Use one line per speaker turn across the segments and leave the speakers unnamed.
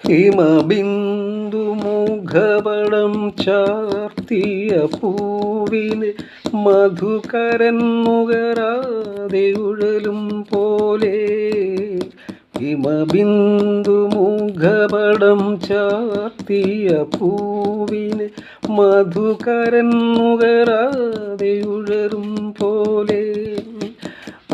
ഹിമബിന്ദു മുഖപടം ചാർത്തിയ പൂവിന് മധുകരൻ നുകരാതെ ഉഴലും പോലെ. ഹിമബിന്ദു മുഖപടം ചാർത്തിയ പൂവിന് മധുകരൻ നുകരാതെ ഉഴലും പോലെ.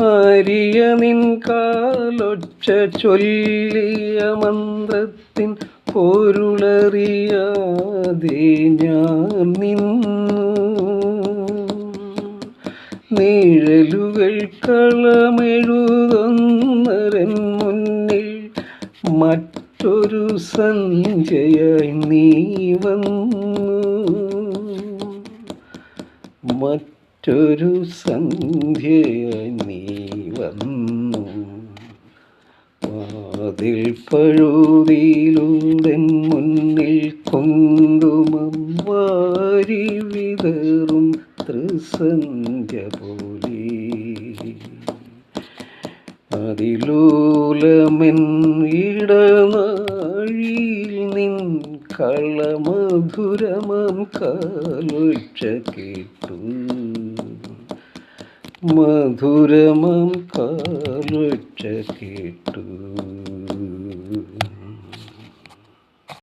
ആരിയ നിൻ കാലൊച്ച ചൊല്ലിയ മന്ത്രത്തിൻ പൊരുളറിയാതെ ഞാൻ നിന്നു. നിഴലുകൾ കളമെഴുതുന്നരൻ മുന്നിൽ മറ്റൊരു സന്ധ്യയായി നീ വന്നു. മറ്റൊരു സന്ധ്യയായി നീ വന്നു. വാതിൽ പഴുതിയിലൂടെ മുന്നിൽ കുങ്കുമം വാരി വിതറും ത്രിസന്ധ്യ പോലെ. അതിലൂലമെൻ ഇടനാഴിയിൽ നിൻ കളമധുരമം കാലൊച്ച കേട്ടു. മധുരമം കാലൊച്ച കേട്ടു.